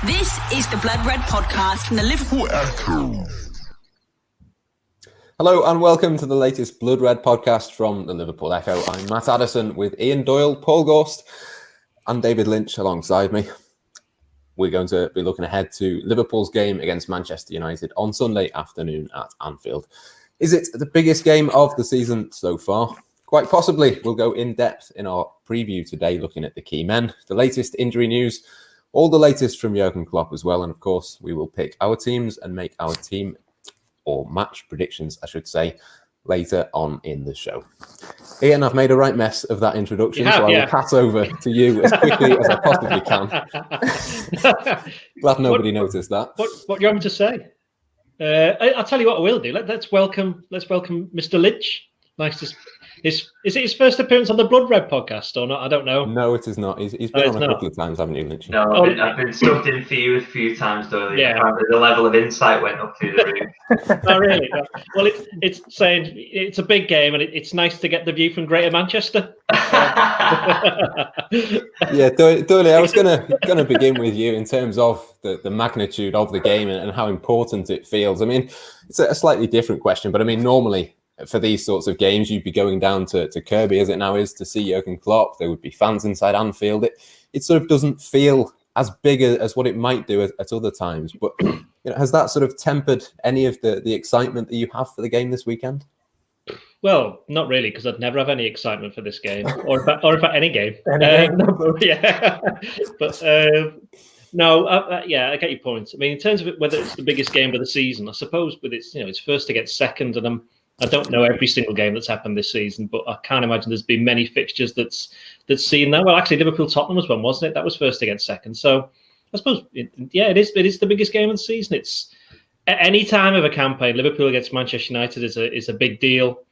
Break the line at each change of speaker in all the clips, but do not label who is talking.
This is the Blood Red podcast from the Liverpool Echo.
Hello and welcome to the latest Blood Red podcast from the Liverpool Echo. I'm Matt Addison with Ian Doyle, Paul Gorst and David Lynch alongside me. We're going to be looking ahead to Liverpool's game against Manchester United on Sunday afternoon at Anfield. Is it the biggest game of the season so far? Quite possibly. We'll go in depth in our preview today, looking at the key men, the latest injury news, all the latest from Jurgen Klopp as well. And of course, we will pick our teams and make our team or match predictions, I should say, later on in the show. Ian, I've made a right mess of that introduction, so I will pass over to you as quickly as I possibly can. Glad nobody noticed that.
What do you want me to say? I'll tell you what I will do. Let's welcome Mr. Lynch. Nice to. Is it his first appearance on the Blood Red podcast or not? I don't know.
No, it is not. He's been on a couple of times, haven't you, Lynch?
No, I've been sucked in for you a few times, though.
Yeah.
The level of insight went up through the roof.
Oh, really? Well, it's saying it's a big game, and it's nice to get the view from Greater Manchester.
Yeah, Doyle, I was gonna begin with you in terms of the magnitude of the game and how important it feels. I mean, it's a slightly different question, but I mean, normally for these sorts of games, you'd be going down to Kirkby, as it now is, to see Jurgen Klopp. There would be fans inside Anfield. It sort of doesn't feel as big as what it might do at other times. But has that sort of tempered any of the excitement that you have for the game this weekend?
Well, not really, because I'd never have any excitement for this game, or about any game. Yeah, but no, I get your point. I mean, in terms of whether it's the biggest game of the season, I suppose with it's first against second, and I don't know every single game that's happened this season, but I can't imagine there's been many fixtures that's seen that. Well, actually, Liverpool-Tottenham was one, wasn't it? That was first against second. So I suppose, it is the biggest game of the season. It's at any time of a campaign, Liverpool against Manchester United is a big deal.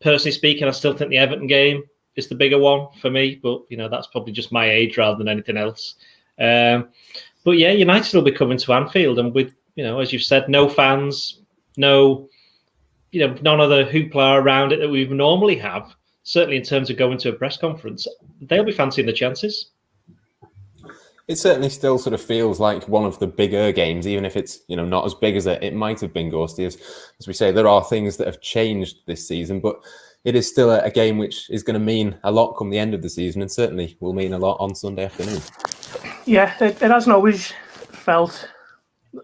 Personally speaking, I still think the Everton game is the bigger one for me, but that's probably just my age rather than anything else. But yeah, United will be coming to Anfield, and with as you've said, no fans, none of the hoopla around it that we normally have, certainly in terms of going to a press conference, they'll be fancying the chances.
It certainly still sort of feels like one of the bigger games, even if it's not as big as it might have been, Gorsty. As we say, there are things that have changed this season, but it is still a game which is going to mean a lot come the end of the season, and certainly will mean a lot on Sunday afternoon.
Yeah, it hasn't always felt...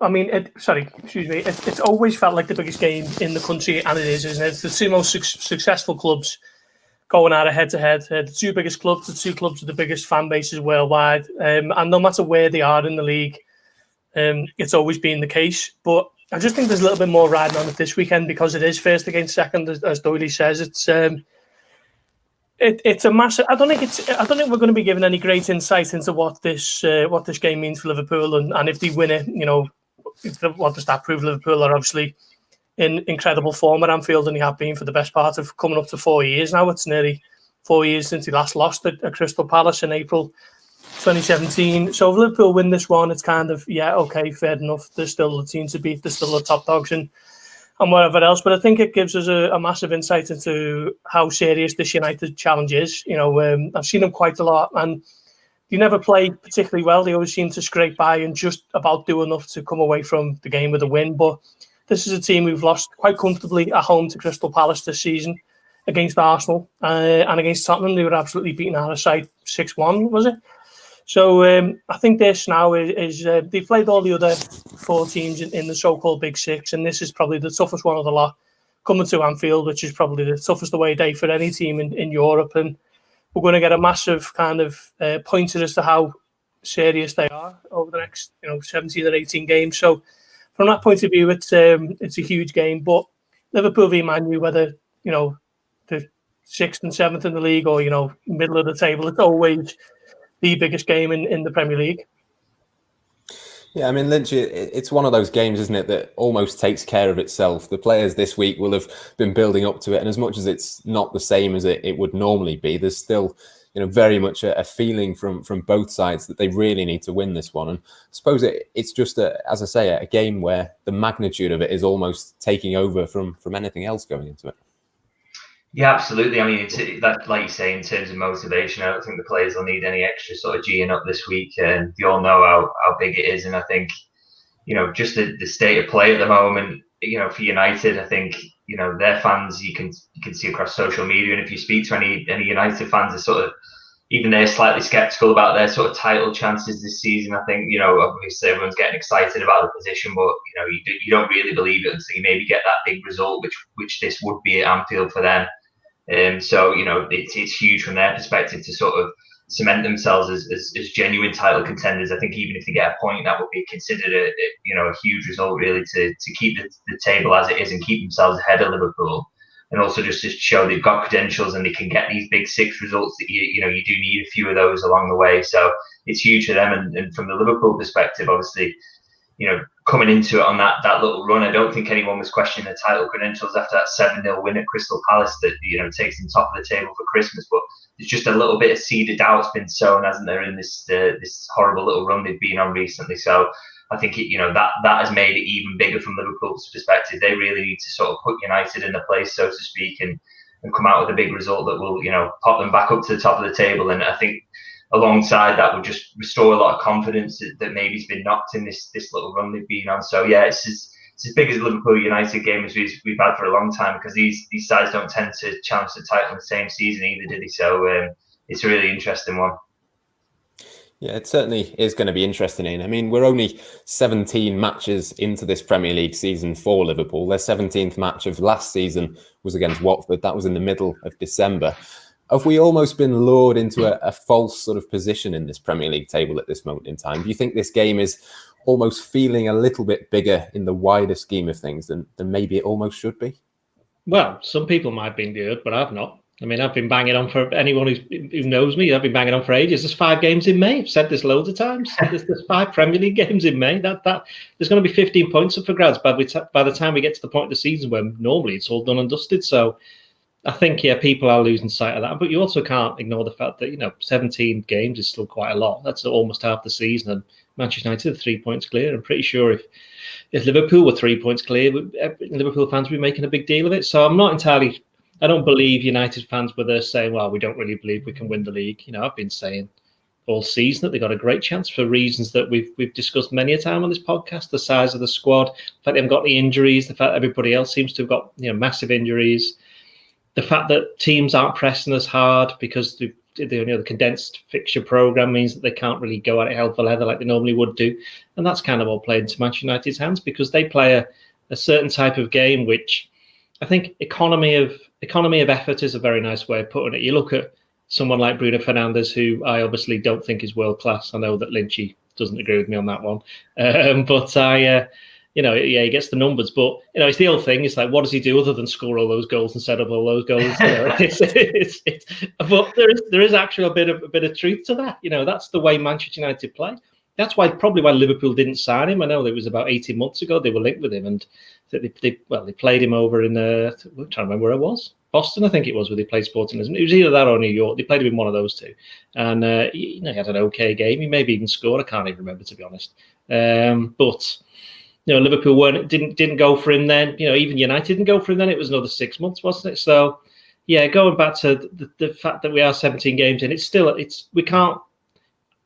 I mean, it's always felt like the biggest game in the country, and it is, isn't it? It's the two most successful clubs going at it head-to-head. The two biggest clubs, the two clubs with the biggest fan bases worldwide. And no matter where they are in the league, it's always been the case. But I just think there's a little bit more riding on it this weekend because it is first against second, as Doyle says. It's a massive. I don't think we're going to be given any great insight into what this game means for Liverpool, and if they win it, what does that prove? Liverpool are obviously in incredible form at Anfield, and they have been for the best part of coming up to 4 years now. It's nearly 4 years since they last lost at Crystal Palace in April 2017. So if Liverpool win this one, it's kind of okay, fair enough. They're still the team to beat. They're still the top dogs and whatever else. But I think it gives us a massive insight into how serious this United challenge is. I've seen them quite a lot, and they never play particularly well. They always seem to scrape by and just about do enough to come away from the game with a win. But this is a team who've lost quite comfortably at home to Crystal Palace this season against Arsenal and against Tottenham. They were absolutely beaten out of sight 6-1, was it? So I think this now is they've played all the other four teams in the so-called Big Six, and this is probably the toughest one of the lot coming to Anfield, which is probably the toughest away day for any team in Europe. And we're going to get a massive kind of pointer as to how serious they are over the next 17 or 18 games. So from that point of view, it's a huge game. But Liverpool v Man U, whether the 6th and 7th in the league or middle of the table, it's always the biggest game in the Premier League.
Yeah, I mean, Lynch, it's one of those games, isn't it, that almost takes care of itself. The players this week will have been building up to it, and as much as it's not the same as it would normally be, there's still, very much a feeling from both sides that they really need to win this one. And I suppose it's just, as I say, a game where the magnitude of it is almost taking over from anything else going into it.
Yeah, absolutely. I mean, that, like you say, in terms of motivation, I don't think the players will need any extra sort of G'ing up this week. And you all know how big it is. And I think, just the state of play at the moment, for United, I think, their fans, you can see across social media. And if you speak to any United fans, are sort of, even they're slightly sceptical about their sort of title chances this season. I think, obviously everyone's getting excited about the position, but, you don't really believe it until you maybe get that big result, which this would be at Anfield for them. So, it's huge from their perspective to sort of cement themselves as genuine title contenders. I think even if they get a point, that would be considered a huge result, really, to keep the table as it is and keep themselves ahead of Liverpool. And also just to show they've got credentials and they can get these big six results that you do need a few of those along the way. So it's huge for them. And from the Liverpool perspective, obviously, coming into it on that little run, I don't think anyone was questioning the title credentials after that 7-0 win at Crystal Palace that, takes them top of the table for Christmas. But there's just a little bit of seed of doubt's been sown, hasn't there, in this horrible little run they've been on recently. So I think that has made it even bigger from Liverpool's perspective. They really need to sort of put United in the place, so to speak, and come out with a big result that will, pop them back up to the top of the table. And I think alongside that would just restore a lot of confidence that maybe's been knocked in this little run they've been on. So yeah, it's as big as the Liverpool United game as we've had for a long time, because these sides don't tend to challenge the title in the same season either, did they? So it's a really interesting one.
Yeah, it certainly is going to be interesting, Ian. I mean, we're only 17 matches into this Premier League season for Liverpool. Their 17th match of last season was against Watford. That was in the middle of December. Have we almost been lured into a false sort of position in this Premier League table at this moment in time? Do you think this game is almost feeling a little bit bigger in the wider scheme of things than maybe it almost should be? Well,
some people might have been lured, but I've not. I mean, I've been banging on for anyone who knows me. I've been banging on for ages. There's 5 games in May. I've said this loads of times. There's 5 Premier League games in May. That there's going to be 15 points up for grabs by the time we get to the point of the season when normally it's all done and dusted. So I think, people are losing sight of that. But you also can't ignore the fact that, 17 games is still quite a lot. That's almost half the season. And Manchester United are 3 points clear. I'm pretty sure if Liverpool were 3 points clear, Liverpool fans would be making a big deal of it. So I'm not entirely... I don't believe United fans were there saying, well, we don't really believe we can win the league. I've been saying all season that they got a great chance for reasons that we've discussed many a time on this podcast. The size of the squad, the fact they haven't got any injuries, the fact everybody else seems to have got massive injuries, the fact that teams aren't pressing as hard because the condensed fixture program means that they can't really go at it hell for leather like they normally would do. And that's kind of all played into Manchester United's hands because they play a certain type of game which I think economy of effort is a very nice way of putting it. You look at someone like Bruno Fernandes, who I obviously don't think is world class. I know that Lynchy doesn't agree with me on that one, but he gets the numbers. But it's the old thing. It's like, what does he do other than score all those goals and set up all those goals? But there is actually a bit of truth to that. That's the way Manchester United play. That's probably why Liverpool didn't sign him. I know it was about 18 months ago they were linked with him, and they played him over in I'm trying to remember where it was. Boston, I think it was, where they played Sporting Lisbon. It was either that or New York. They played him in one of those two, and he had an okay game. He maybe even scored. I can't even remember, to be honest. But Liverpool didn't go for him then. Even United didn't go for him then. It was another 6 months, wasn't it? So yeah, going back to the fact that we are 17 games in, we can't.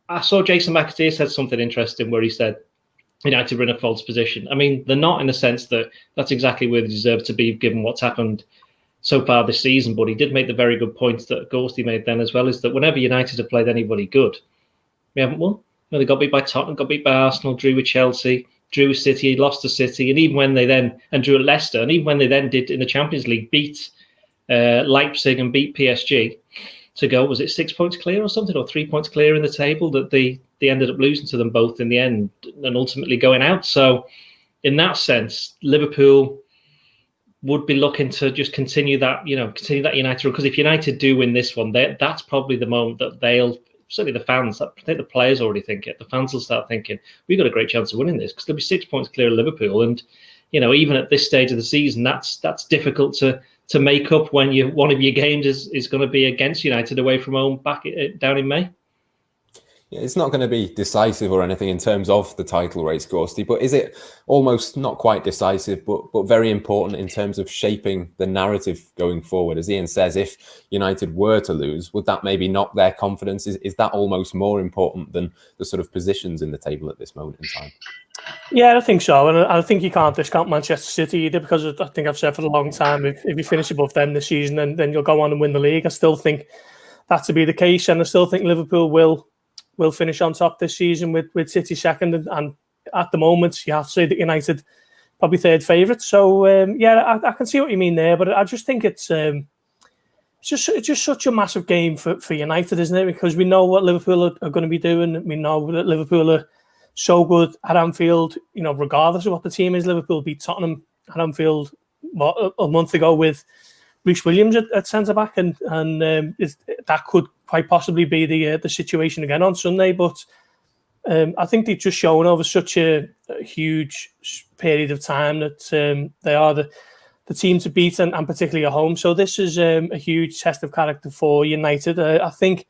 I saw Jason McAteer said something interesting where he said United were in a false position. I mean, they're not in the sense that that's exactly where they deserve to be given what's happened so far this season. But he did make the very good point that Gorsty made then as well, is that whenever United have played anybody good, we haven't won. They got beat by Tottenham, got beat by Arsenal, drew with Chelsea, drew with City, lost to City, and even when they drew at Leicester, and even when they then did in the Champions League beat Leipzig and beat PSG to go, was it 6 points clear or something, or 3 points clear in the table, that they ended up losing to them both in the end and ultimately going out. So in that sense, Liverpool would be looking to just continue that United run, because if United do win this one, that's probably the moment that they'll, certainly the fans, I think the players already think it, the fans will start thinking, we've got a great chance of winning this, because there'll be 6 points clear of Liverpool. And even at this stage of the season, that's difficult to make up when one of your games is going to be against United away from home back down in May.
Yeah, it's not going to be decisive or anything in terms of the title race, Gorsty, but is it almost not quite decisive, but very important in terms of shaping the narrative going forward? As Ian says, if United were to lose, would that maybe knock their confidence? Is that almost more important than the sort of positions in the table at this moment in time?
Yeah, I think so. And I think you can't discount Manchester City either, because I think I've said for a long time, if you finish above them this season, then you'll go on and win the league. I still think that to be the case. And I still think Liverpool will finish on top this season with City second. And at the moment, you have to say that United probably third favourite. So, I can see what you mean there. But I just think it's just such a massive game for United, isn't it? Because we know what Liverpool are going to be doing. We know that Liverpool are so good at Anfield, regardless of what the team is. Liverpool beat Tottenham at Anfield a month ago with Reece Williams at centre-back, and that could quite possibly be the situation again on Sunday. But I think they've just shown over such a huge period of time that they are the team to beat, and particularly at home. So this is a huge test of character for United. I think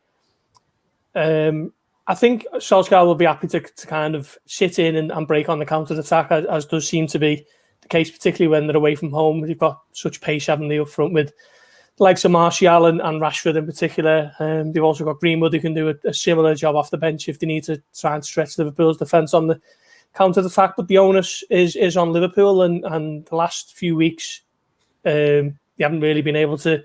Solskjaer will be happy to kind of sit in and break on the counter-attack, as does seem to be the case, particularly when they're away from home. They've got such pace, haven't they, up front with the likes of Martial and Rashford in particular. They've also got Greenwood, who can do a similar job off the bench if they need to try and stretch Liverpool's defence on the counter-attack. But the onus is on Liverpool, and the last few weeks, they haven't really been able to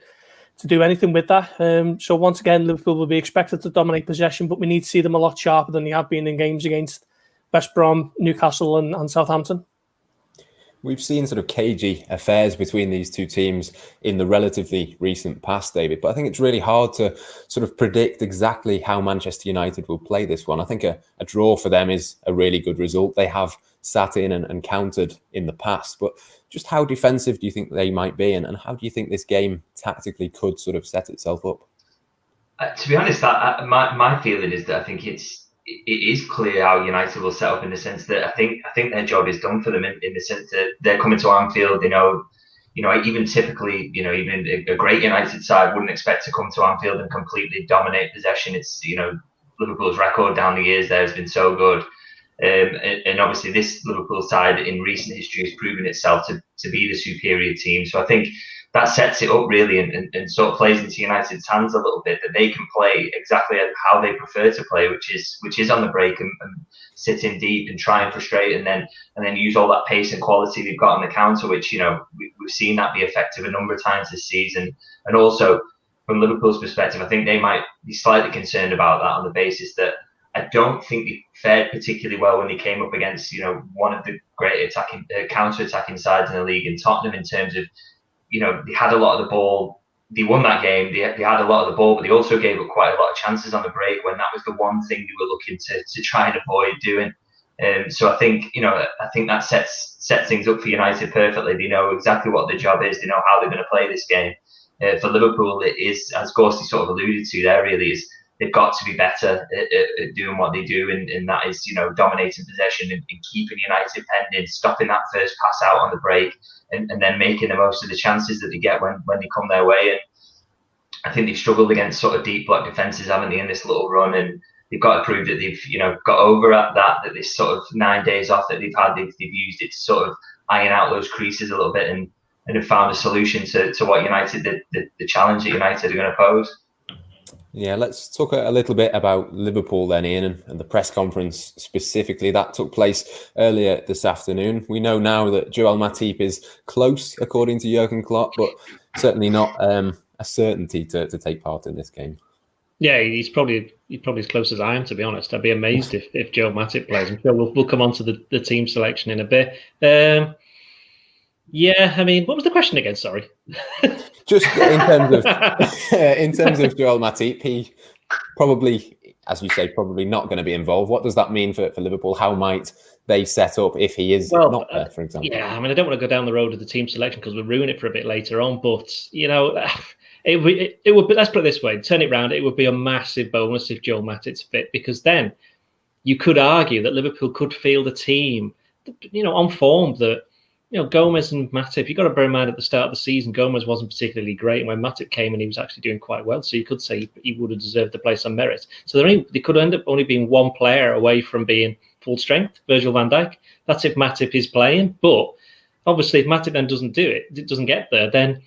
do anything with that. So once again, Liverpool will be expected to dominate possession, but we need to see them a lot sharper than they have been in games against West Brom, Newcastle and Southampton.
We've seen sort of cagey affairs between these two teams in the relatively recent past, David, but I think it's really hard to sort of predict exactly how Manchester United will play this one. I think a draw for them is a really good result. They have sat in and countered in the past, but just how defensive do you think they might be, and how do you think this game tactically could sort of set itself up?
To be honest, my feeling is that I think it is clear how United will set up, in the sense that I think their job is done for them, in the sense that they're coming to Anfield. Even typically, even a great United side wouldn't expect to come to Anfield and completely dominate possession. It's, Liverpool's record down the years there has been so good. And obviously this Liverpool side in recent history has proven itself to be the superior team. So I think that sets it up really, and sort of plays into United's hands a little bit, that they can play exactly how they prefer to play, which is on the break and sit in deep and try and frustrate, and then use all that pace and quality they've got on the counter, which we've seen that be effective a number of times this season. And also from Liverpool's perspective, I think they might be slightly concerned about that, on the basis that I don't think they fared particularly well when they came up against one of the great counter-attacking sides in the league, in Tottenham, in terms of they had a lot of the ball. They won that game. They had a lot of the ball, but they also gave up quite a lot of chances on the break, when that was the one thing they were looking to try and avoid doing. So I think that sets things up for United perfectly. They know exactly what their job is. They know how they're going to play this game. For Liverpool, it is, as Gorsty sort of alluded to there, really is they've got to be better at doing what they do, and that is dominating possession and keeping United penned in, stopping that first pass out on the break, and then making the most of the chances that they get when they come their way. And I think they've struggled against sort of deep block defences, haven't they, in this little run, and they've got to prove that they've got over at that this sort of 9 days off that they've had, they've used it to sort of iron out those creases a little bit, and have found a solution to what United, the challenge that United are going to pose.
Yeah, let's talk a little bit about Liverpool then, Ian, and the press conference specifically. That took place earlier this afternoon. We know now that Joel Matip is close, according to Jurgen Klopp, but certainly not a certainty to take part in this game.
Yeah, he's probably as close as I am, to be honest. I'd be amazed if Joel Matip plays. I'm sure we'll come on to the team selection in a bit. Yeah, I mean, what was the question again? Sorry.
Just in terms of Joel Matip, he probably, as you say, probably not going to be involved. What does that mean for Liverpool? How might they set up if he is not there, for example?
Yeah, I mean, I don't want to go down the road of the team selection because we'll ruin it for a bit later on. But it would be, let's put it this way: turn it round. It would be a massive bonus if Joel Matip's fit, because then you could argue that Liverpool could field a team, on form that Gomez and Matip, you've got to bear in mind at the start of the season, Gomez wasn't particularly great. And when Matip came in, he was actually doing quite well. So you could say he would have deserved the place on merit. So they could end up only being one player away from being full strength, Virgil van Dijk. That's if Matip is playing. But obviously, if Matip then doesn't do it, it doesn't get there, then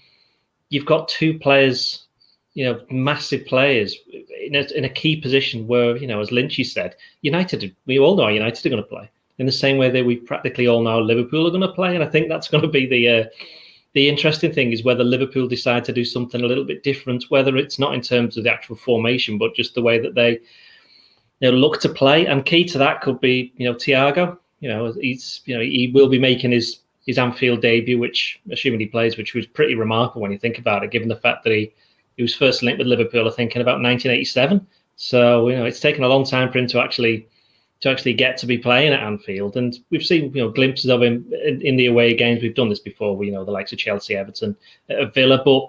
you've got two players, massive players in a key position where, as Lynchy said, United, we all know United are going to play. In the same way that we practically all know Liverpool are going to play. And I think that's going to be the interesting thing, is whether Liverpool decide to do something a little bit different, whether it's not in terms of the actual formation, but just the way that they look to play. And key to that could be, Thiago. He will be making his Anfield debut, which, assuming he plays, which was pretty remarkable when you think about it, given the fact that he was first linked with Liverpool, I think, in about 1987. So, it's taken a long time for him to actually get to be playing at Anfield. And we've seen, glimpses of him in the away games. We've done this before, the likes of Chelsea, Everton, Villa, but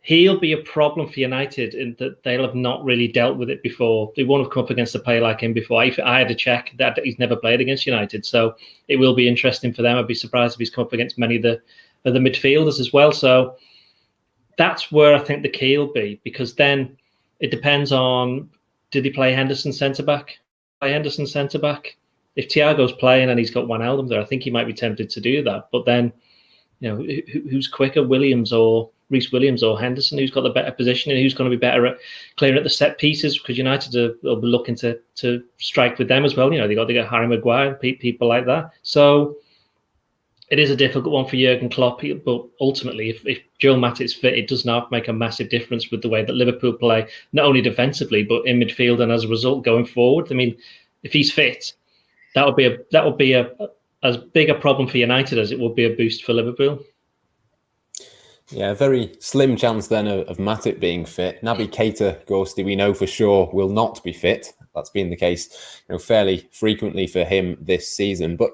he'll be a problem for United in that they'll have not really dealt with it before. They won't have come up against a player like him before. I had to check that he's never played against United. So it will be interesting for them. I'd be surprised if he's come up against many of the midfielders as well. So that's where I think the key will be, because then it depends on, did he play Henderson centre-back? If Thiago's playing and he's got Wijnaldum there, I think he might be tempted to do that. But then, who's quicker, Williams or Reece Williams or Henderson? Who's got the better position and who's going to be better at clearing at the set pieces? Because United will be looking to strike with them as well. They got Harry Maguire, people like that. So it is a difficult one for Jurgen Klopp. But ultimately, if Joel Matip's fit, it does not make a massive difference with the way that Liverpool play, not only defensively but in midfield, and as a result going forward. I mean, if he's fit, that would be as big a problem for United as it would be a boost for Liverpool.
Yeah, a very slim chance then of Matip being fit. Naby Keita, Ghosty, we know for sure will not be fit. That's been the case, fairly frequently for him this season. But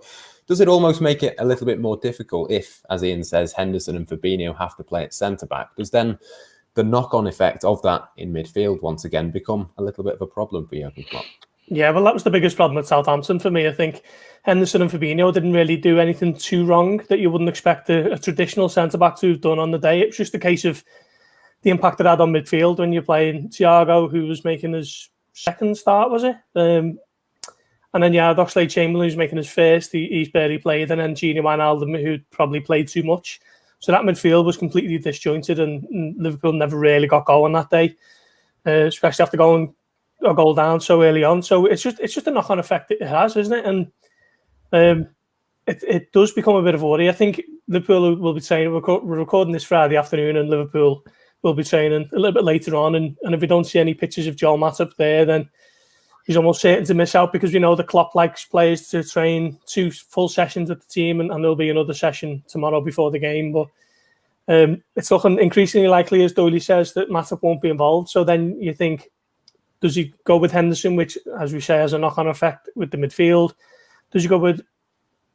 does it almost make it a little bit more difficult if, as Ian says, Henderson and Fabinho have to play at centre-back? Does then the knock-on effect of that in midfield once again become a little bit of a problem for Jurgen Klopp?
Yeah, well, that was the biggest problem at Southampton for me. I think Henderson and Fabinho didn't really do anything too wrong that you wouldn't expect a traditional centre-back to have done on the day. It was just a case of the impact it had on midfield when you're playing Thiago, who was making his second start, was it? And then you had Oxlade-Chamberlain, who's making his first. He's barely played. And then Gini Wijnaldum, who probably played too much. So that midfield was completely disjointed, and Liverpool never really got going that day, especially after going a goal down so early on. So it's just a knock-on effect it has, isn't it? And it does become a bit of a worry. I think Liverpool will be training. We're recording this Friday afternoon, and Liverpool will be training a little bit later on. And if we don't see any pictures of Joel Matip there, then he's almost certain to miss out, because we know the Klopp likes players to train 2 full sessions with the team, and there'll be another session tomorrow before the game. But it's looking increasingly likely, as Doyle says, that Matip won't be involved. So then you think, does he go with Henderson, which, as we say, has a knock-on effect with the midfield? Does he go with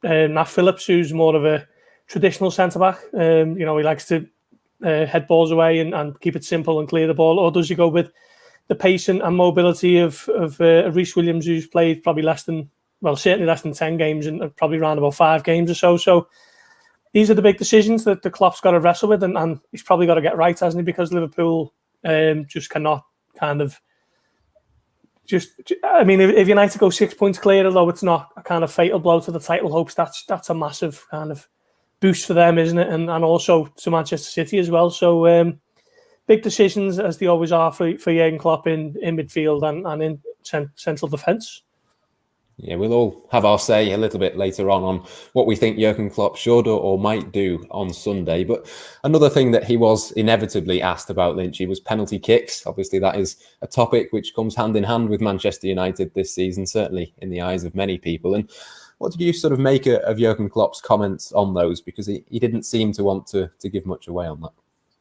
Nat Phillips, who's more of a traditional centre-back? He likes to head balls away and keep it simple and clear the ball. Or does he go with the pace and mobility of Reece Williams, who's played probably certainly less than 10 games and probably around about 5 games or so. So these are the big decisions that the Klopp's got to wrestle with, and he's probably got to get right, hasn't he? Because Liverpool just cannot kind of if United go 6 points clear, although it's not a kind of fatal blow to the title hopes, that's a massive kind of boost for them, isn't it? And also to Manchester City as well. So big decisions, as they always are for Jurgen Klopp in midfield and in central defence.
Yeah, we'll all have our say a little bit later on what we think Jurgen Klopp should or might do on Sunday. But another thing that he was inevitably asked about, Lynchy, was penalty kicks. Obviously, that is a topic which comes hand in hand with Manchester United this season, certainly in the eyes of many people. And what did you sort of make of Jurgen Klopp's comments on those? Because he didn't seem to want to give much away on that.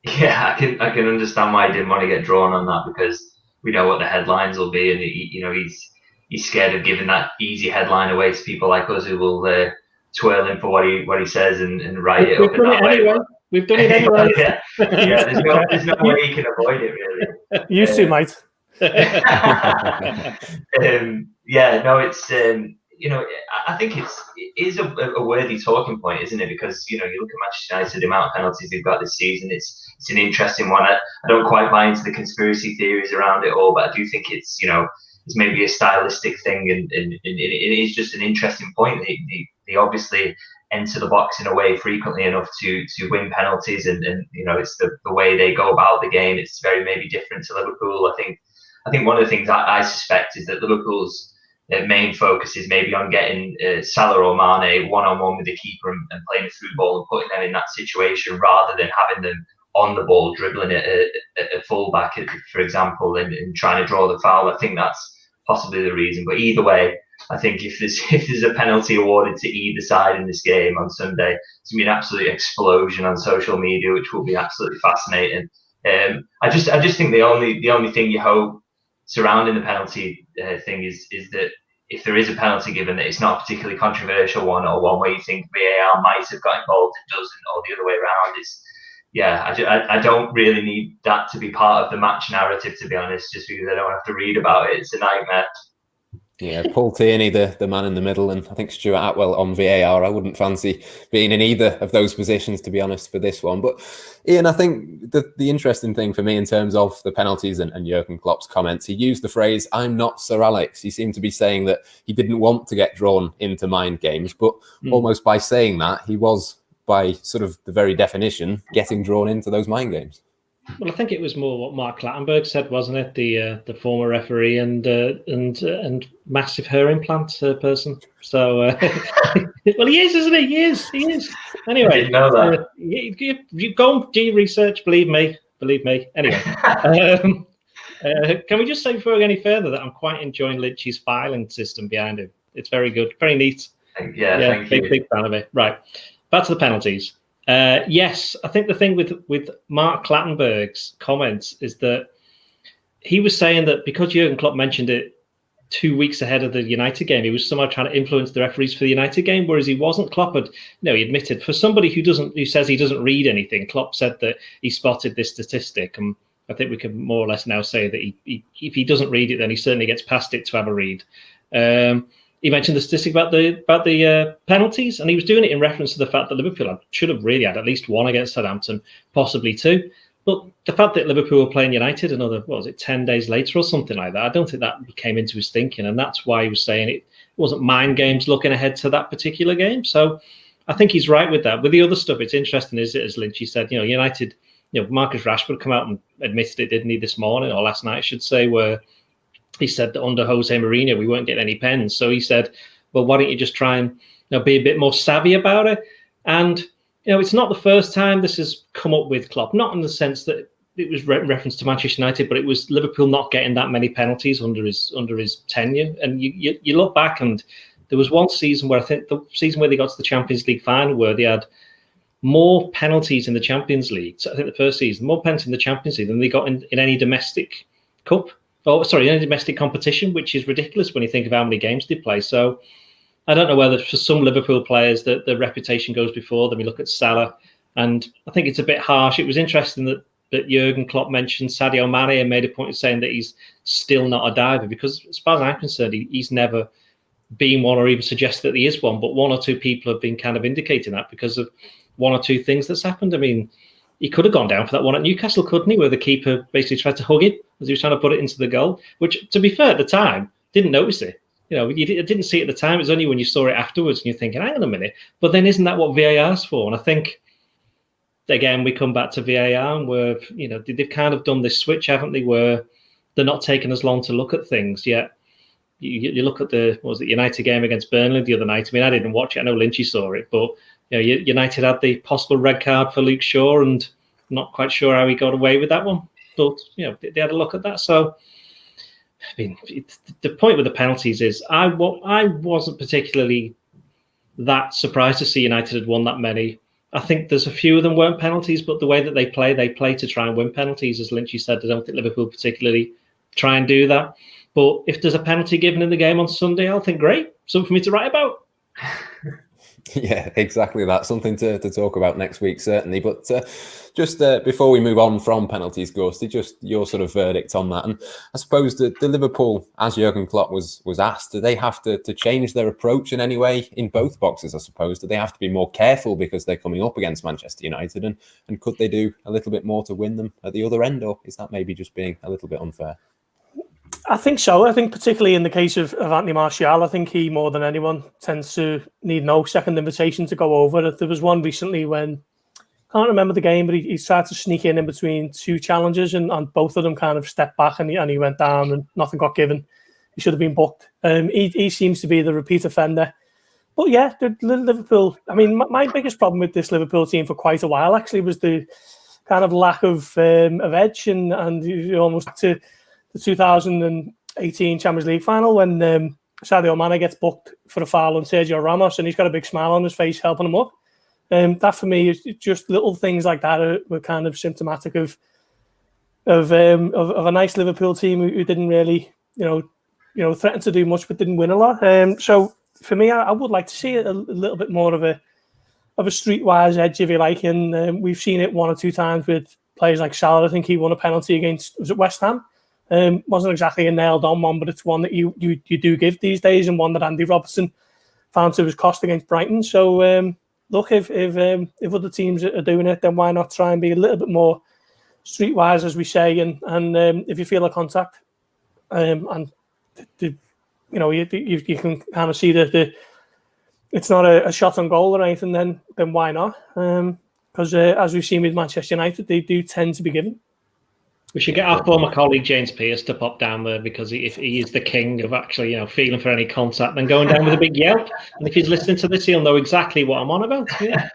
Yeah, I can understand why he didn't want to get drawn on that, because we know what the headlines will be, and he's scared of giving that easy headline away to people like us who will twirl him for what he says and write it up in that way.
We've done it anyway.
Yeah, there's no way you can avoid it, really.
You too, mate.
It's I think it is a worthy talking point, isn't it? Because you look at Manchester United, the amount of penalties they've got this season. It's an interesting one. I don't quite buy into the conspiracy theories around it all, but I do think it's maybe a stylistic thing, and it is just an interesting point. They obviously enter the box in a way frequently enough to win penalties, and it's the way they go about the game. It's very maybe different to Liverpool. I think one of the things I suspect is that Liverpool's main focus is maybe on getting Salah or Mane one-on-one with the keeper and playing a through ball and putting them in that situation, rather than having them on the ball dribbling at a fullback, for example, and trying to draw the foul. I think that's possibly the reason. But either way, I think if there's a penalty awarded to either side in this game on Sunday, it's going to be an absolute explosion on social media, which will be absolutely fascinating. I just think the only thing you hope surrounding the penalty thing is that if there is a penalty given, that it's not a particularly controversial one, or one where you think VAR might have got involved and doesn't, or the other way around. I don't really need that to be part of the match narrative, to be honest, just because I don't have to read about it. It's a nightmare.
Yeah, Paul Tierney, the man in the middle, and I think Stuart Atwell on VAR. I wouldn't fancy being in either of those positions, to be honest, for this one. But Ian, I think the interesting thing for me in terms of the penalties and Jurgen Klopp's comments, he used the phrase, "I'm not Sir Alex." He seemed to be saying that he didn't want to get drawn into mind games, but almost by saying that, he was, by sort of the very definition, getting drawn into those mind games.
Well, I think it was more what Mark Clattenburg said, wasn't it? The former referee and massive hair implant person. So, well, he is, isn't he? He is. Anyway,
I didn't know that.
You go and do your research. Believe me. Anyway, can we just say before we go any further that I'm quite enjoying Lynch's filing system behind him. It's very good, very neat.
Yeah, thank you.
Big fan of it. Right, back to the penalties. Yes, I think the thing with Mark Clattenburg's comments is that he was saying that because Jurgen Klopp mentioned it 2 weeks ahead of the United game, he was somehow trying to influence the referees for the United game, whereas he wasn't. Klopp had, he admitted, for somebody who says he doesn't read anything, Klopp said that he spotted this statistic, and I think we can more or less now say that if he doesn't read it, then he certainly gets past it to have a read. He mentioned the statistic about the penalties, and he was doing it in reference to the fact that Liverpool should have really had at least one against Southampton, possibly two. But the fact that Liverpool were playing United another, 10 days later or something like that, I don't think that came into his thinking, and that's why he was saying it wasn't mind games looking ahead to that particular game. So I think he's right with that. With the other stuff, it's interesting, is it, as Lynchy said, United, Marcus Rashford come out and admitted it, didn't he, this morning, or last night, I should say, where he said that under Jose Mourinho, we weren't getting any pens. So he said, well, why don't you just try and be a bit more savvy about it? And, it's not the first time this has come up with Klopp, not in the sense that it was reference to Manchester United, but it was Liverpool not getting that many penalties under his tenure. And you look back, and there was one season where I think the season where they got to the Champions League final, where they had more penalties in the Champions League. So I think the first season, more penalties in the Champions League than they got in any domestic cup. Any domestic competition, which is ridiculous when you think of how many games they play. So I don't know whether for some Liverpool players that the reputation goes before them. You look at Salah, and I think it's a bit harsh. It was interesting that Jurgen Klopp mentioned Sadio Mane and made a point of saying that he's still not a diver, because as far as I'm concerned, he's never been one or even suggested that he is one. But one or two people have been kind of indicating that because of one or two things that's happened. I mean, he could have gone down for that one at Newcastle, couldn't he? Where the keeper basically tried to hug him as he was trying to put it into the goal, which, to be fair, at the time, didn't notice it. You didn't see it at the time. It was only when you saw it afterwards and you're thinking, hang on a minute. But then isn't that what VAR's for? And I think, again, we come back to VAR, and where, they've kind of done this switch, haven't they, where they're not taking as long to look at things yet. You look at the United game against Burnley the other night. I mean, I didn't watch it. I know Lynchy saw it, but United had the possible red card for Luke Shaw, and not quite sure how he got away with that one. But they had a look at that. So, I mean, the point with the penalties is I wasn't particularly that surprised to see United had won that many. I think there's a few of them weren't penalties, but the way that they play to try and win penalties, as Lynchy said, I don't think Liverpool particularly try and do that. But if there's a penalty given in the game on Sunday, I'll think, great, something for me to write about.
Yeah, exactly that. Something to talk about next week, certainly. But just before we move on from penalties, Ghosty, just your sort of verdict on that. And I suppose the Liverpool, as Jurgen Klopp was asked, do they have to change their approach in any way in both boxes, I suppose? Do they have to be more careful because they're coming up against Manchester United? And could they do a little bit more to win them at the other end? Or is that maybe just being a little bit unfair?
I think so. I think particularly in the case of Anthony Martial, I think he, more than anyone, tends to need no second invitation to go over. There was one recently when, I can't remember the game, but he tried to sneak in between two challengers and both of them kind of stepped back and he went down and nothing got given. He should have been booked. He seems to be the repeat offender. But yeah, the Liverpool, I mean, my biggest problem with this Liverpool team for quite a while actually was the kind of lack of edge and almost to the 2018 Champions League final when Sadio Mane gets booked for a foul on Sergio Ramos and he's got a big smile on his face helping him up. That for me is just little things like that were kind of symptomatic of a nice Liverpool team who didn't really threaten to do much but didn't win a lot. So for me, I would like to see a little bit more of a streetwise edge, if you like, and we've seen it one or two times with players like Salah. I think he won a penalty against, was it West Ham? Wasn't exactly a nailed on one, but it's one that you do give these days, and one that Andy Robertson found to his cost against Brighton. So look, if other teams are doing it, then why not try and be a little bit more streetwise, as we say, and if you feel a contact, and you can kind of see that it's not a shot on goal or anything, then why not? Because as we've seen with Manchester United, they do tend to be given.
We should get our former colleague James Pearce to pop down there, because if he is the king of actually, feeling for any contact and going down with a big yelp. And if he's listening to this, he'll know exactly what I'm on about. Yeah.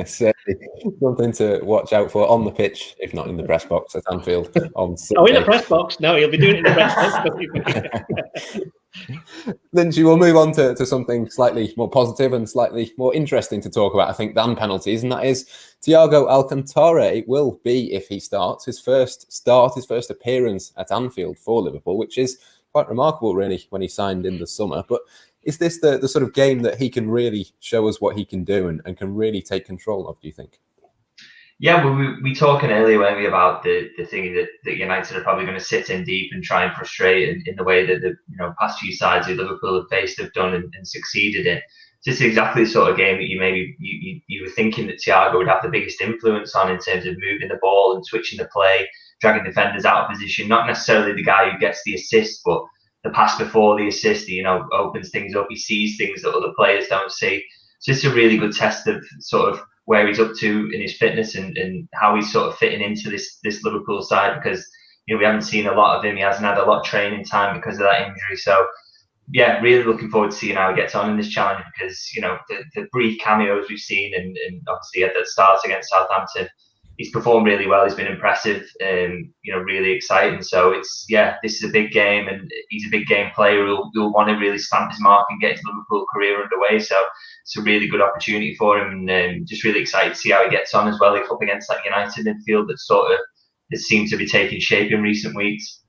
Certainly something to watch out for on the pitch, if not in the press box at Anfield on Sunday.
Oh, in the press box? No, he'll be doing it in the press box.
Lynchy, we'll move on to something slightly more positive and slightly more interesting to talk about, I think, than penalties, and that is Thiago Alcantara. It will be, if he starts, his first appearance at Anfield for Liverpool, which is quite remarkable, really, when he signed in the summer. But is this the sort of game that he can really show us what he can do and can really take control of, do you think?
Yeah, well, we talking earlier, weren't we, about the thing that United are probably going to sit in deep and try and frustrate in the way that the past few sides who Liverpool have faced have done and succeeded in. Just exactly the sort of game that you were thinking that Thiago would have the biggest influence on, in terms of moving the ball and switching the play, dragging defenders out of position. Not necessarily the guy who gets the assist, but the pass before the assist, he opens things up, he sees things that other players don't see. It's just a really good test of sort of where he's up to in his fitness and how he's sort of fitting into this Liverpool side, because we haven't seen a lot of him. He hasn't had a lot of training time because of that injury. So yeah, really looking forward to seeing how he gets on in this challenge, because the brief cameos we've seen and obviously at that start against Southampton, he's performed really well. He's been impressive, really exciting. So this is a big game, and he's a big game player who'll want to really stamp his mark and get his Liverpool career underway. So it's a really good opportunity for him, and just really excited to see how he gets on as well. He's up against that United midfield that sort of seemed to be taking shape in recent weeks.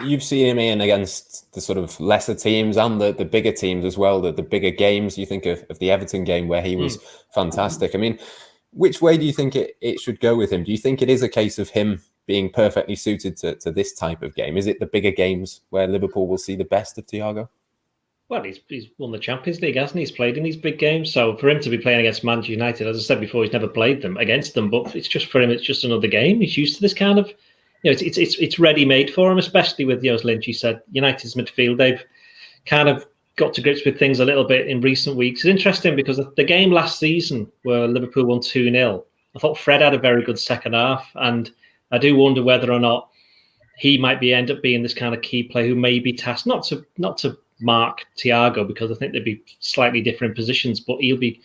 You've seen him in against the sort of lesser teams and the bigger teams as well, the bigger games. You think of the Everton game where he was fantastic. I mean, which way do you think it should go with him? Do you think it is a case of him being perfectly suited to this type of game? Is it the bigger games where Liverpool will see the best of Thiago?
Well, he's won the Champions League, hasn't he? He's played in these big games. So for him to be playing against Manchester United, as I said before, he's never played against them. But it's just for him, it's just another game. He's used to this kind of, it's ready-made for him, especially with, as Lynchy said, United's midfield. They've kind of got to grips with things a little bit in recent weeks. It's interesting because the game last season where Liverpool won 2-0, I thought Fred had a very good second half. And I do wonder whether or not he might end up being this kind of key player who may be tasked, not to mark Thiago, because I think they'd be slightly different positions, but he'll be,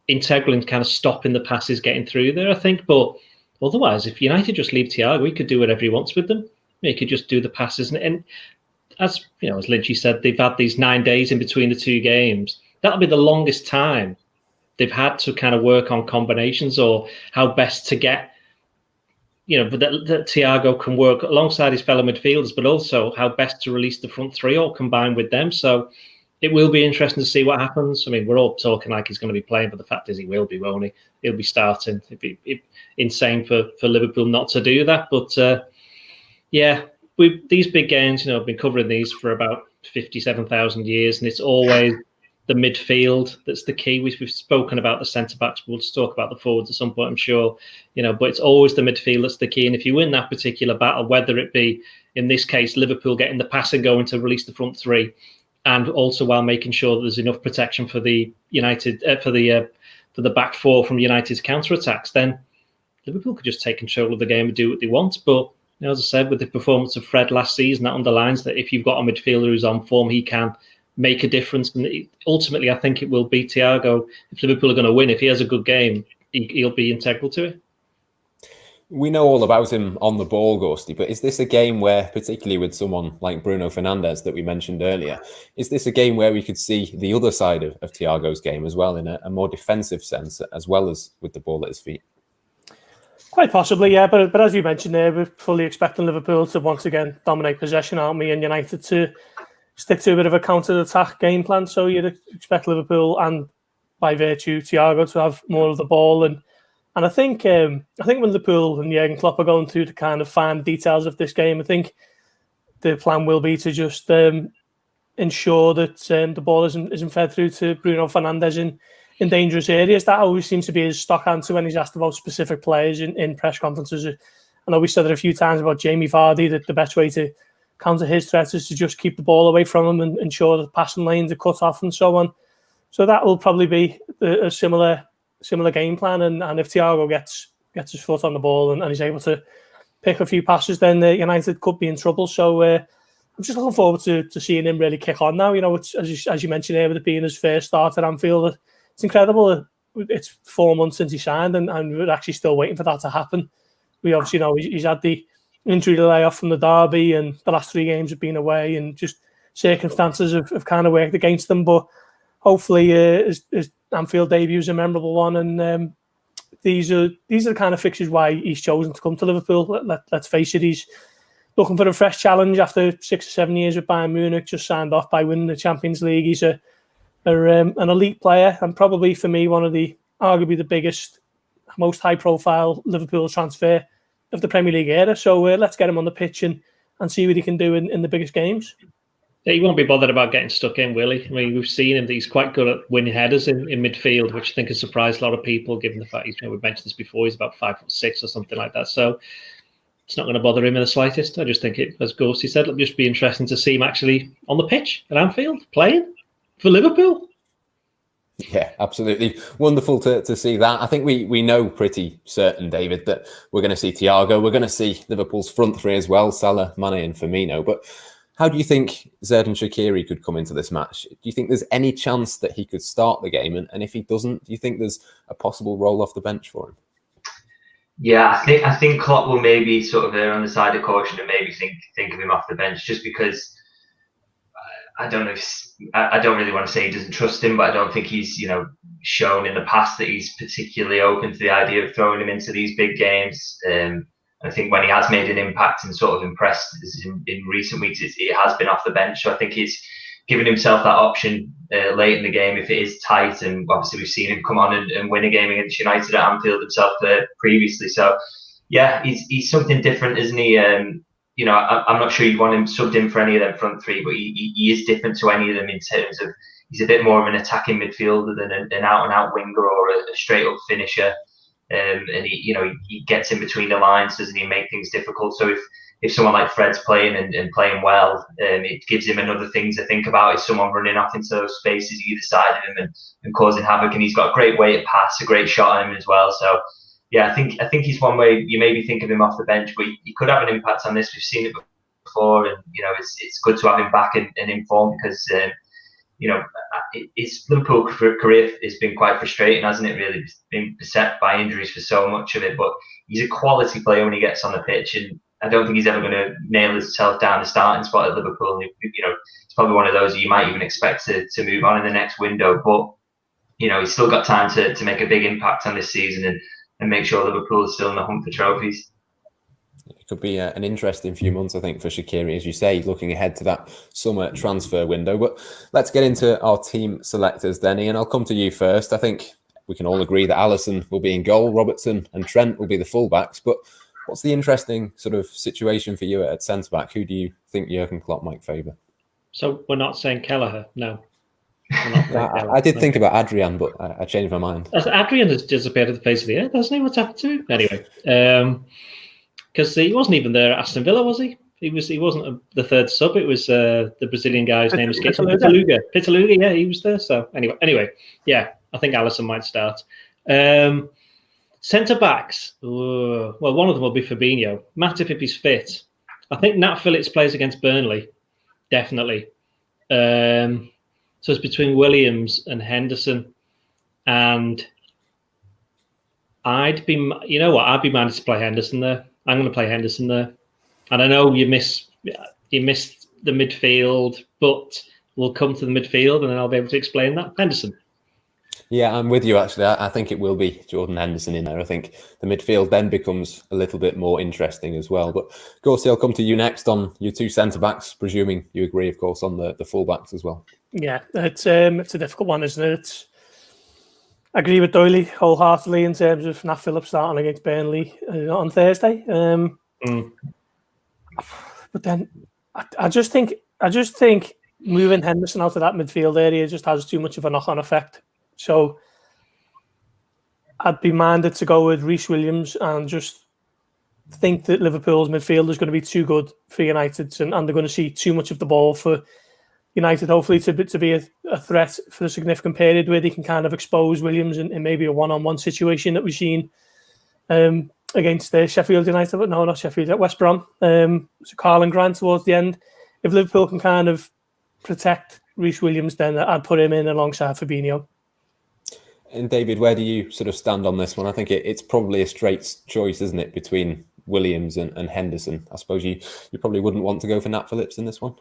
integral in kind of stopping the passes getting through there, I think. But otherwise, if United just leave Thiago, he could do whatever he wants with them. He could just do the passes. And as Lynchy said, they've had these 9 days in between the two games. That'll be the longest time they've had to kind of work on combinations or how best to get, that Thiago can work alongside his fellow midfielders, but also how best to release the front three or combine with them. So it will be interesting to see what happens. I mean, we're all talking like he's going to be playing, but the fact is he will be, won't he? He'll be starting. It'd be insane for Liverpool not to do that. But these big games, I've been covering these for about 57,000 years, and it's always the midfield that's the key. We've spoken about the centre-backs. We'll just talk about the forwards at some point, I'm sure. But it's always the midfield that's the key. And if you win that particular battle, whether it be, in this case, Liverpool getting the passing going to release the front three, and also while making sure that there's enough protection for the United for the back four from United's counter-attacks, then Liverpool could just take control of the game and do what they want. But as I said, with the performance of Fred last season, that underlines that if you've got a midfielder who's on form, he can make a difference. And ultimately, I think it will be Thiago. If Liverpool are going to win, if he has a good game, he'll be integral to it.
We know all about him on the ball, Ghosty, but is this a game where, particularly with someone like Bruno Fernandes that we mentioned earlier, is this a game where we could see the other side of Thiago's game as well, in a more defensive sense, as well as with the ball at his feet?
Quite possibly, yeah. But as you mentioned there, we're fully expecting Liverpool to once again dominate possession, aren't we? And United to stick to a bit of a counter-attack game plan. So you'd expect Liverpool and, by virtue, Thiago to have more of the ball. And I think when Liverpool and Jurgen Klopp are going through the kind of fine details of this game, I think the plan will be to just ensure that the ball isn't fed through to Bruno Fernandes in dangerous areas. That always seems to be his stock answer when he's asked about specific players in press conferences. I know we said it a few times about Jamie Vardy, that the best way to counter his threats is to just keep the ball away from him and ensure that passing lanes are cut off and so on. So that will probably be a similar game plan. And if Thiago gets his foot on the ball and he's able to pick a few passes, then United could be in trouble. So I'm just looking forward to seeing him really kick on now. It's, as you mentioned here, with it being his first start at Anfield, it's incredible. It's 4 months since he signed, and we're actually still waiting for that to happen. We obviously know he's had the injury layoff from the derby, and the last 3 games have been away, and just circumstances have kind of worked against them. But hopefully his Anfield debut is a memorable one, and these are the kind of fixtures why he's chosen to come to Liverpool. Let's face it, he's looking for a fresh challenge after 6 or 7 years with Bayern Munich, just signed off by winning the Champions League. He's an elite player, and probably for me one of arguably the biggest, most high-profile Liverpool transfer of the Premier League era. So let's get him on the pitch and see what he can do in the biggest games.
Yeah, he won't be bothered about getting stuck in, will he? I mean, we've seen him that he's quite good at winning headers in midfield, which I think has surprised a lot of people, given the fact we've mentioned this before, he's about 5'6" or something like that. So it's not going to bother him in the slightest. I just think as Ghosty said, it'll just be interesting to see him actually on the pitch at Anfield playing for Liverpool.
Yeah, absolutely. Wonderful to see that. I think we know pretty certain, David, that we're going to see Thiago. We're going to see Liverpool's front three as well, Salah, Mane and Firmino. But how do you think Xherdan Shaqiri could come into this match? Do you think there's any chance that he could start the game? And if he doesn't, do you think there's a possible roll off the bench for him?
Yeah, I think Klopp will maybe sort of err on the side of caution and maybe think of him off the bench, just because I don't know. I don't really want to say he doesn't trust him, but I don't think he's shown in the past that he's particularly open to the idea of throwing him into these big games. I think when he has made an impact and sort of impressed in recent weeks, it has been off the bench. So I think he's given himself that option late in the game if it is tight. And obviously we've seen him come on and win a game against United at Anfield himself previously. So yeah, he's something different, isn't he? I'm not sure you'd want him subbed in for any of them front three, but he is different to any of them in terms of he's a bit more of an attacking midfielder than an out-and-out winger or a straight-up finisher. And he gets in between the lines, doesn't he, make things difficult. So if someone like Fred's playing and playing well, it gives him another thing to think about. Is someone running off into those spaces either side of him and causing havoc? And he's got a great way to pass, a great shot on him as well. So yeah, I think he's one way you maybe think of him off the bench, but he could have an impact on this. We've seen it before, and it's good to have him back and in form because his Liverpool career has been quite frustrating, hasn't it? Really, been beset by injuries for so much of it. But he's a quality player when he gets on the pitch, and I don't think he's ever going to nail himself down the starting spot at Liverpool. It's probably one of those you might even expect to move on in the next window. But he's still got time to make a big impact on this season and make sure Liverpool is still in the hunt for trophies.
could be an interesting few months, I think, for Shaqiri, as you say, looking ahead to that summer transfer window. But let's get into our team selectors then, Ian. I'll come to you first. I think we can all agree that Alisson will be in goal, Robertson and Trent will be the fullbacks. But what's the interesting sort of situation for you at centre-back? Who do you think Jurgen Klopp might favour?
So we're not saying Kelleher, no.
I did think about Adrian, but I changed my mind.
Adrian has disappeared off the face of the earth, hasn't he? What's happened to him? Anyway, because he wasn't even there at Aston Villa, was he? He wasn't the third sub. It was the Brazilian guy's name escapes me. Pitaluga, yeah, he was there. So anyway, yeah, I think Alisson might start. Centre backs. Well, one of them will be Fabinho. Matip if he's fit. I think Nat Phillips plays against Burnley, definitely. So it's between Williams and Henderson, and I'd be minded to play Henderson there. I'm going to play Henderson there, and I know you missed the midfield, but we'll come to the midfield, and then I'll be able to explain that. Henderson.
Yeah, I'm with you, actually. I think it will be Jordan Henderson in there. I think the midfield then becomes a little bit more interesting as well. But Gorsty, I'll come to you next on your two centre-backs, presuming you agree, of course, on the full-backs as well. Yeah,
it's a difficult one, isn't it? I agree with Doyle wholeheartedly in terms of Nat Phillips starting against Burnley on Thursday. But then I just think moving Henderson out of that midfield area just has too much of a knock-on effect. So I'd be minded to go with Reece Williams and just think that Liverpool's midfield is going to be too good for United, and they're going to see too much of the ball for United, hopefully, to be a threat for a significant period where they can kind of expose Williams in maybe a one-on-one situation that we've seen against Sheffield United, but no, not Sheffield, at West Brom. So Karlan Grant towards the end. If Liverpool can kind of protect Reece Williams, then I'd put him in alongside Fabinho.
And David, where do you sort of stand on this one? I think it's probably a straight choice, isn't it, between Williams and Henderson? I suppose you probably wouldn't want to go for Nat Phillips in this one.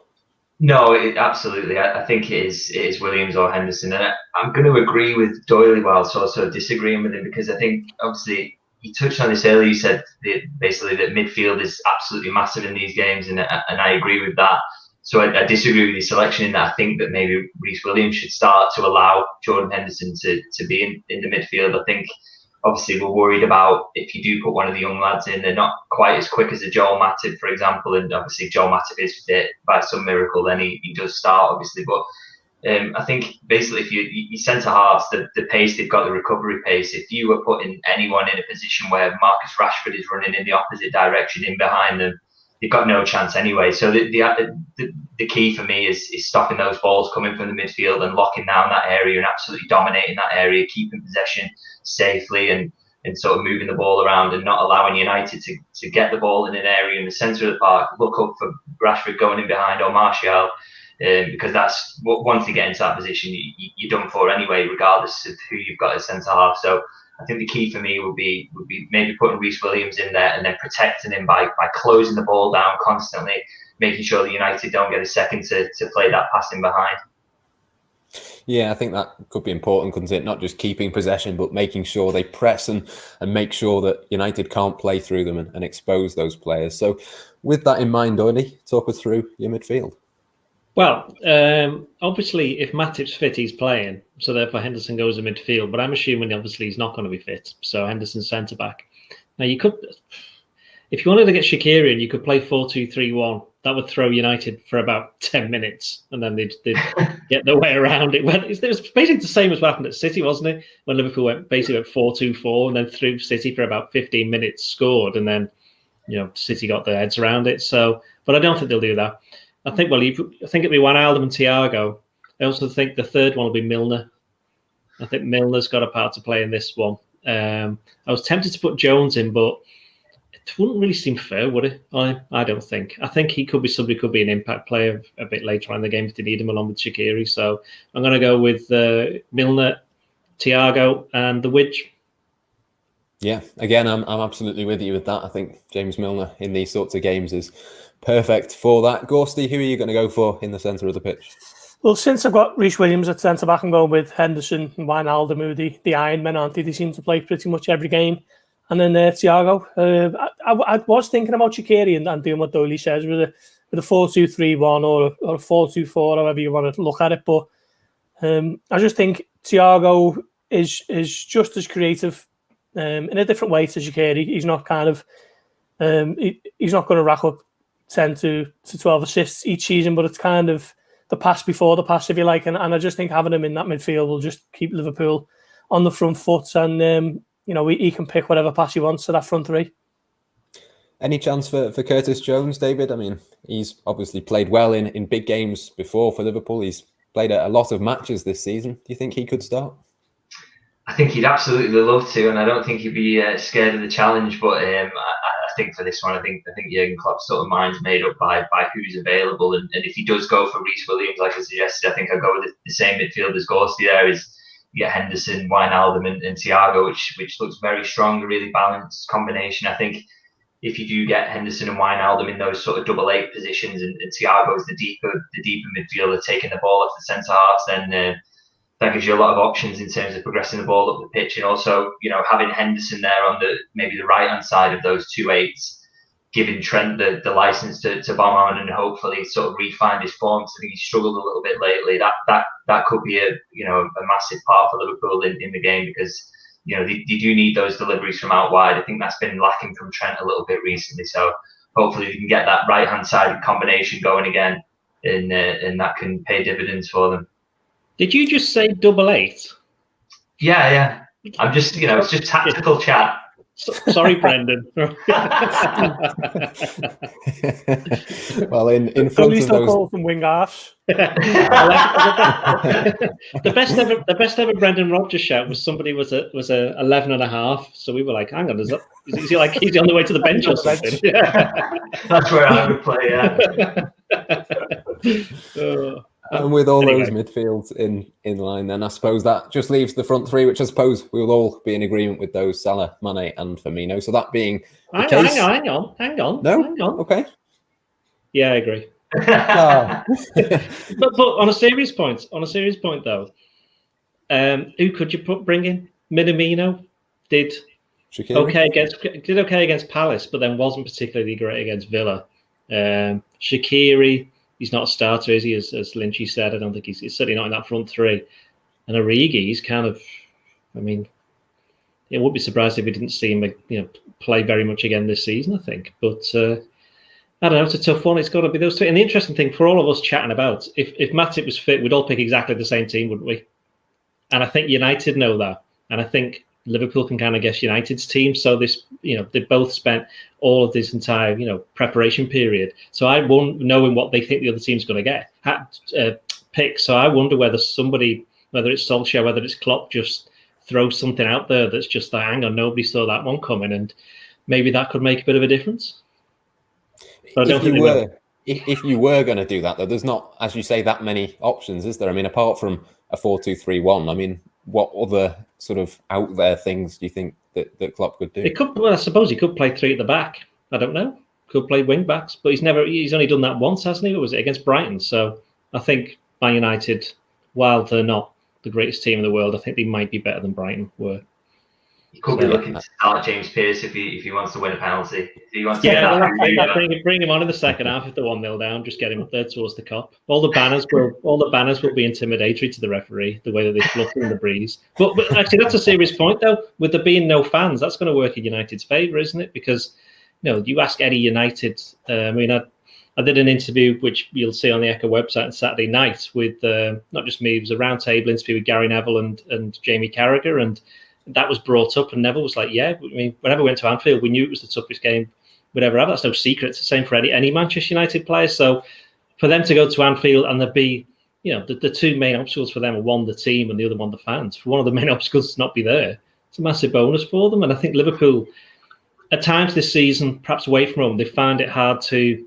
No, absolutely. I think it is Williams or Henderson. And I'm going to agree with Doyle whilst also disagreeing with him, because I think, obviously, you touched on this earlier. You said basically that midfield is absolutely massive in these games, and I agree with that. So I disagree with your selection in that I think that maybe Reece Williams should start to allow Jordan Henderson to be in the midfield. I think, obviously, we're worried about if you do put one of the young lads in, they're not quite as quick as a Joel Matip, for example. And obviously, if Joel Matip is fit by some miracle, then he does start, obviously. But I think basically, if you centre halves, the pace they've got, the recovery pace. If you were putting anyone in a position where Marcus Rashford is running in the opposite direction, in behind them, they've got no chance anyway. So the key for me is stopping those balls coming from the midfield and locking down that area and absolutely dominating that area, keeping possession safely and sort of moving the ball around and not allowing United to get the ball in an area in the centre of the park, look up for Rashford going in behind or Martial, because that's once you get into that position, you're done for anyway, regardless of who you've got as centre half. So I think the key for me would be maybe putting Reece Williams in there and then protecting him by closing the ball down constantly, making sure that United don't get a second to play that passing behind.
Yeah, I think that could be important, couldn't it? Not just keeping possession, but making sure they press and make sure that United can't play through them and expose those players. So with that in mind, Doyle, talk us through your midfield.
Well, obviously, if Matip's fit, he's playing. So therefore, Henderson goes in midfield. But I'm assuming, obviously, he's not going to be fit. So Henderson's centre-back. Now, you could, if you wanted to get Shaqiri in, you could play 4-2-3-1. That would throw United for about 10 minutes. And then they'd get their way around it. It was basically the same as what happened at City, wasn't it? When Liverpool went 4-2-4 and then threw City for about 15 minutes, scored. And then, City got their heads around it. So, but I don't think they'll do that. I think it'll be Wijnaldum and Thiago. I also think the third one will be Milner. I think Milner's got a part to play in this one. I was tempted to put Jones in, but it wouldn't really seem fair, would it? I don't think. I think he could be somebody, could be an impact player a bit later on in the game if they need him along with Shaqiri. So I'm going to go with Milner, Thiago, and the Widge.
Yeah, again, I'm absolutely with you with that. I think James Milner in these sorts of games is perfect for that. Gorsty, who are you going to go for in the centre of the pitch?
Well, since I've got Reece Williams at centre-back, I'm going with Henderson and Wijnaldum, who the Iron Men, aren't they? They seem to play pretty much every game. And then Thiago. I was thinking about Shaqiri and doing what Doyle says with a 4-2-3-1 or a 4-2-4, however you want to look at it. But I just think Thiago is just as creative in a different way to Shaqiri. He's not kind of he's not going to rack up 10 to 12 assists each season, but it's kind of the pass before the pass, if you like. And I just think having him in that midfield will just keep Liverpool on the front foot, and he can pick whatever pass he wants to that front three.
Any chance for Curtis Jones, David? I mean, he's obviously played well in big games before for Liverpool. He's played a lot of matches this season. Do you think he could start?
I think he'd absolutely love to, and I don't think he'd be scared of the challenge. But I think for this one, I think Jurgen Klopp's sort of mind's made up by who's available, and if he does go for Reece Williams, like I suggested, I think I'll go with the same midfield as Gorst there. Is you get Henderson, Wijnaldum, and Thiago, which looks very strong, a really balanced combination. I think if you do get Henderson and Wijnaldum in those sort of double 8 positions, and Thiago is the deeper midfielder taking the ball off the centre halves, then that gives you a lot of options in terms of progressing the ball up the pitch, and also having Henderson there on maybe the right hand side of those 2-8s, giving Trent the license to bomb on and hopefully sort of re-find his form. So I think he's struggled a little bit lately. That could be a massive part for Liverpool in the game, because they do need those deliveries from out wide. I think that's been lacking from Trent a little bit recently. So hopefully we can get that right hand side combination going again, and that can pay dividends for them.
Did you just say double 8?
Yeah. I'm just it's just tactical chat.
Sorry, Brendan.
Well, in front of those,
call from wing halves.
The best ever Brendan Rodgers shout was somebody was a 11.5. So we were like, hang on, is he like he's on the way to the bench or something?
That's where I would play. Yeah.
And with all those midfields in line, then I suppose that just leaves the front three, which I suppose we'll all be in agreement with those: Salah, Mane, and Firmino. So that being the case,
hang on.
No,
hang on.
Okay.
Yeah, I agree. But on a serious point, though, who could you bring in? Minamino did
Shaqiri.
okay against Palace, but then wasn't particularly great against Villa. Shaqiri. He's not a starter, is he? As Lynchy said, I don't think he's certainly not in that front three. And Origi, he's kind of, I mean, it would be surprised if we didn't see him, play very much again this season, I think. But I don't know, it's a tough one. It's got to be those two. And the interesting thing for all of us chatting about, if Matip was fit, we'd all pick exactly the same team, wouldn't we? And I think United know that. And I think Liverpool can kind of guess United's team. So this, they both spent all of this entire, preparation period. So I won't knowing what they think the other team's going to get pick. So I wonder whether somebody, whether it's Solskjaer, whether it's Klopp, just throws something out there that's just like, hang on, nobody saw that one coming, and maybe that could make a bit of a difference. But
if you were going to do that, though, there's not, as you say, that many options, is there? I mean, apart from a 4-2-3-1, I mean, what other sort of out there things do you think that Klopp could do?
I suppose he could play 3 at the back. I don't know. Could play wing backs, but he's only done that once, hasn't he? Or was it against Brighton? So I think Man United, while they're not the greatest team in the world, I think they might be better than Brighton were.
He could be looking to start James Pearce if he wants to win a penalty. If he wants
to bring him on in the second half if they're 1-0 down. Just get him up there towards the Kop. All the banners will be intimidatory to the referee, the way that they flutter in the breeze. But actually, that's a serious point though. With there being no fans, that's going to work in United's favour, isn't it? Because you ask any United. I did an interview which you'll see on the Echo website on Saturday night with not just me. It was a roundtable interview with Gary Neville and Jamie Carragher, and that was brought up, and Neville was like, yeah, I mean, whenever we went to Anfield, we knew it was the toughest game we'd ever have. That's no secret. It's the same for any Manchester United player. So for them to go to Anfield and there be, the two main obstacles for them are one, the team, and the other one, the fans. For one of the main obstacles to not be there, it's a massive bonus for them. And I think Liverpool, at times this season, perhaps away from home, they find it hard to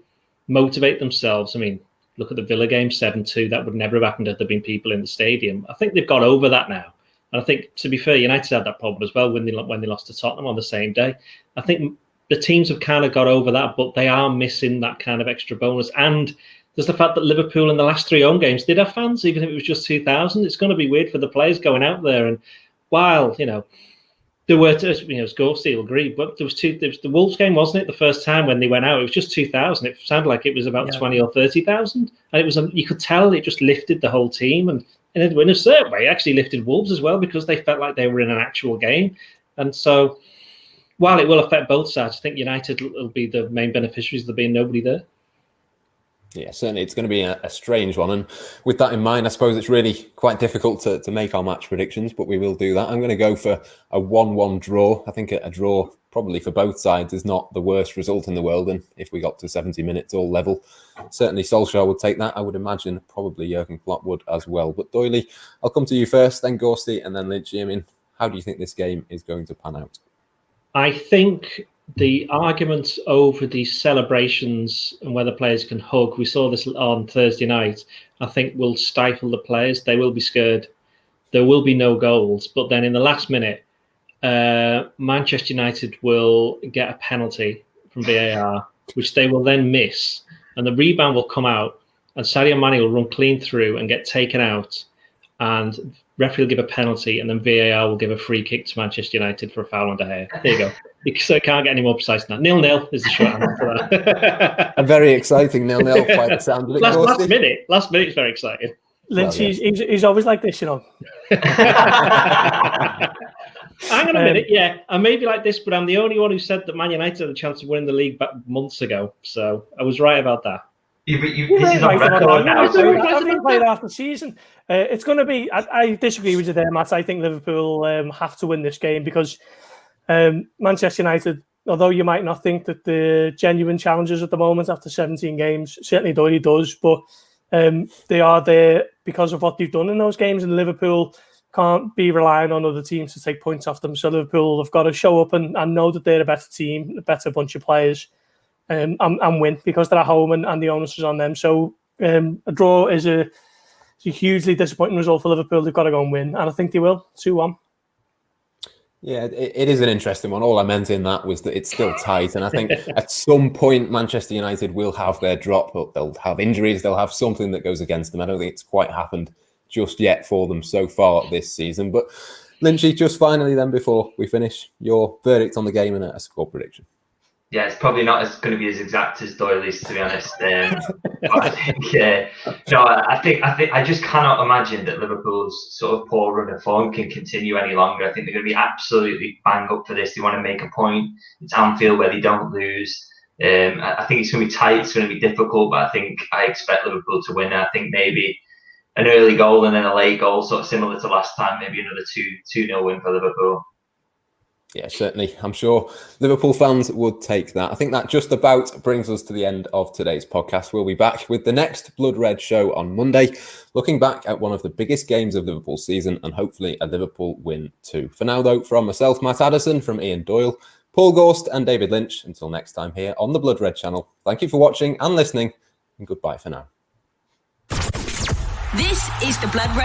motivate themselves. I mean, look at the Villa game, 7-2. That would never have happened if there'd been people in the stadium. I think they've got over that now. And I think, to be fair, United had that problem as well when they lost to Tottenham on the same day. I think the teams have kind of got over that, but they are missing that kind of extra bonus. And there's the fact that Liverpool in the last 3 home games did have fans, even if it was just 2,000. It's going to be weird for the players going out there. And while, There were, as Gorst will agree, but there was the Wolves game, wasn't it? The first time when they went out, it was just 2,000. It sounded like it was about 20 or 30,000, and it was you could tell it just lifted the whole team, and in a certain way, it actually lifted Wolves as well because they felt like they were in an actual game. And so, while it will affect both sides, I think United will be the main beneficiaries of there being nobody there.
Yeah, certainly it's going to be a strange one. And with that in mind, I suppose it's really quite difficult to make our match predictions, but we will do that. I'm going to go for a 1-1 draw. I think a draw probably for both sides is not the worst result in the world. And if we got to 70 minutes all level, certainly Solskjaer would take that. I would imagine probably Jurgen Klopp would as well. But Doyle, I'll come to you first, then Gorsty, and then Lynchy. I mean, how do you think this game is going to pan out?
I think the arguments over the celebrations and whether players can hug, we saw this on Thursday night, I think will stifle the players. They will be scared. There will be no goals. But then in the last minute, Manchester United will get a penalty from VAR, which they will then miss. And the rebound will come out, and Sadio Mane will run clean through and get taken out. And referee will give a penalty, and then VAR will give a free kick to Manchester United for a foul on De Gea. There you go. So I can't get any more precise than that. 0-0 is the short answer for that.
A very exciting 0-0 by the sound of it.
Last minute is very exciting.
Lynch, he's always like this,
Hang on a minute, yeah. I may be like this, but I'm the only one who said that Man United had a chance of winning the league back months ago. So I was right about that.
This is on record now.
I've played half the season. It's going to be. I disagree with you there, Matt. I think Liverpool have to win this game because Manchester United, although you might not think that the genuine challengers at the moment after 17 games, certainly Doyle does, but they are there because of what they've done in those games, and Liverpool can't be relying on other teams to take points off them. So Liverpool have got to show up and know that they're a better team, a better bunch of players, and win because they're at home and the onus is on them. So a draw is a hugely disappointing result for Liverpool. They've got to go and win, and I think they will, 2-1.
Yeah, it is an interesting one. All I meant in that was that it's still tight. And I think at some point, Manchester United will have their drop. They'll have injuries. They'll have something that goes against them. I don't think it's quite happened just yet for them so far this season. But Lynchy, just finally then, before we finish, your verdict on the game and a score prediction.
Yeah, it's probably not going to be as exact as Doyley's, to be honest. But I think, I just cannot imagine that Liverpool's sort of poor run of form can continue any longer. I think they're going to be absolutely bang up for this. They want to make a point. It's Anfield where they don't lose. I think it's going to be tight. It's going to be difficult, but I expect Liverpool to win. I think maybe an early goal and then a late goal, sort of similar to last time. Maybe another 2-0 win for Liverpool.
Yeah, certainly. I'm sure Liverpool fans would take that. I think that just about brings us to the end of today's podcast. We'll be back with the next Blood Red show on Monday, looking back at one of the biggest games of Liverpool's season and hopefully a Liverpool win too. For now, though, from myself, Matt Addison, from Ian Doyle, Paul Gorst and David Lynch, until next time here on the Blood Red channel, thank you for watching and listening, and goodbye for now.
This is the Blood Red